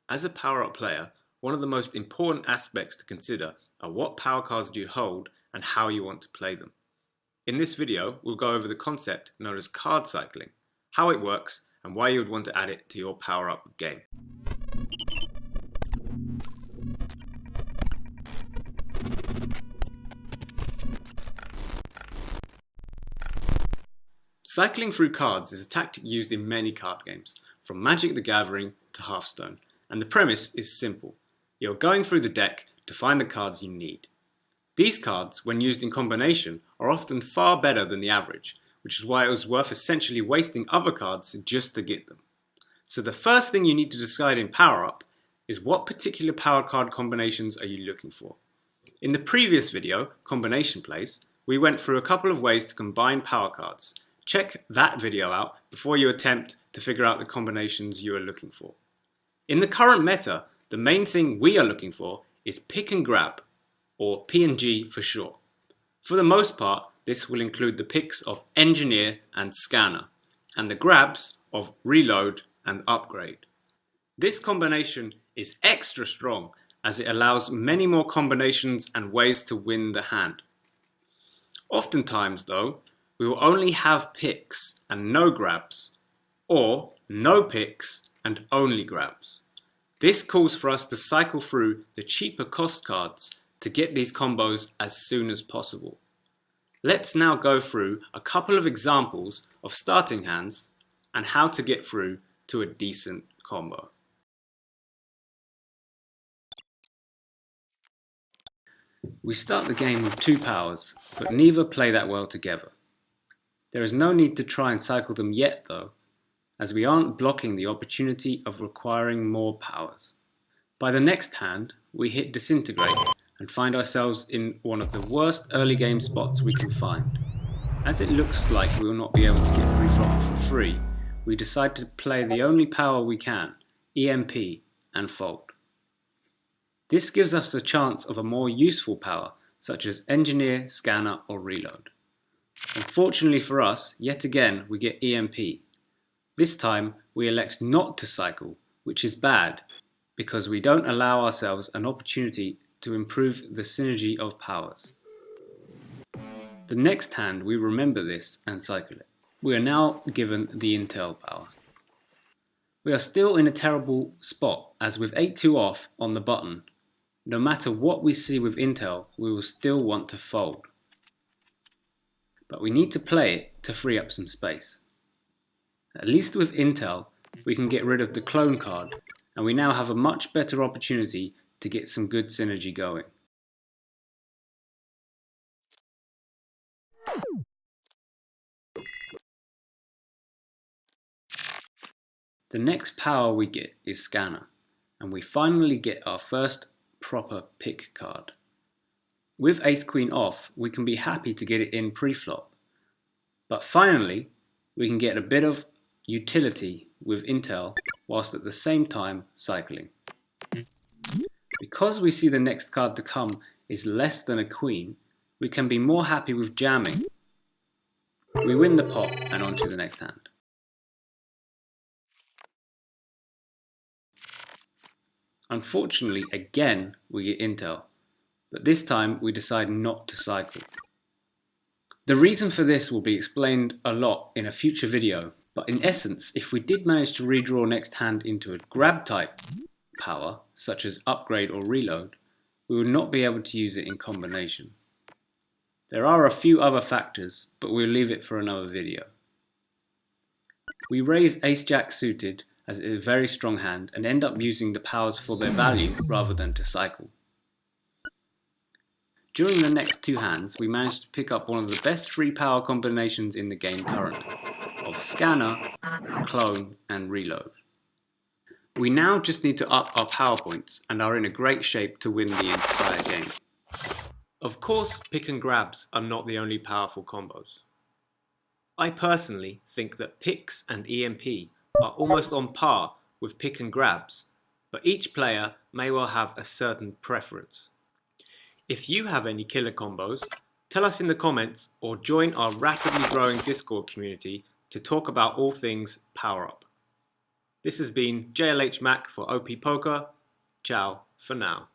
As a power-up player, one of the most important aspects to consider are what power cards do you hold and how you want to play them. In this video, we'll go over the concept known as card cycling, how it works, and why you would want to add it to your power-up game. Cycling through cards is a tactic used in many card games, from Magic the Gathering to Hearthstone, and the premise is simple. You're going through the deck to find the cards you need. These cards, when used in combination, are often far better than the average, which is why it was worth essentially wasting other cards just to get them. So the first thing you need to decide in Power Up is what particular power card combinations are you looking for. In the previous video, Combination Plays, we went through a couple of ways to combine power cards. Check that video out before you attempt to figure out the combinations you are looking for. In the current meta, the main thing we are looking for is pick and grab, or P&G for short. For the most part, this will include the picks of engineer and scanner, and the grabs of reload and upgrade. This combination is extra strong as it allows many more combinations and ways to win the hand. Oftentimes though, we will only have picks and no grabs, or no picks and only grabs. This calls for us to cycle through the cheaper cost cards to get these combos as soon as possible. Let's now go through a couple of examples of starting hands and how to get through to a decent combo. We start the game with two powers, but neither play that well together. There is no need to try and cycle them yet though, as we aren't blocking the opportunity of requiring more powers. By the next hand, we hit Disintegrate and find ourselves in one of the worst early game spots we can find. As it looks like we will not be able to get pre-flop for free, we decide to play the only power we can, EMP, and fold. This gives us a chance of a more useful power, such as Engineer, Scanner, or Reload. Unfortunately for us, yet again we get EMP. This time we elect not to cycle, which is bad, because we don't allow ourselves an opportunity to improve the synergy of powers. The next hand we remember this and cycle it. We are now given the Intel power. We are still in a terrible spot, as with 8-2 off on the button, no matter what we see with Intel, we will still want to fold. But we need to play it to free up some space. At least with Intel, we can get rid of the clone card, and we now have a much better opportunity to get some good synergy going. The next power we get is Scanner, and we finally get our first proper pick card. With Ace-Queen off, we can be happy to get it in pre-flop. But finally, we can get a bit of utility with Intel, whilst at the same time cycling. Because we see the next card to come is less than a queen, we can be more happy with jamming. We win the pot and on to the next hand. Unfortunately, again, we get Intel. But this time we decide not to cycle. The reason for this will be explained a lot in a future video, but in essence, if we did manage to redraw next hand into a grab type power, such as upgrade or reload, we would not be able to use it in combination. There are a few other factors, but we'll leave it for another video. We raise Ace-Jack suited as it is a very strong hand and end up using the powers for their value rather than to cycle. During the next two hands, we managed to pick up one of the best free power combinations in the game currently, of Scanner, Clone, and Reload. We now just need to up our power points and are in a great shape to win the entire game. Of course, pick and grabs are not the only powerful combos. I personally think that picks and EMP are almost on par with pick and grabs, but each player may well have a certain preference. If you have any killer combos, tell us in the comments or join our rapidly growing Discord community to talk about all things Power Up. This has been jlhmac for OP Poker. Ciao for now.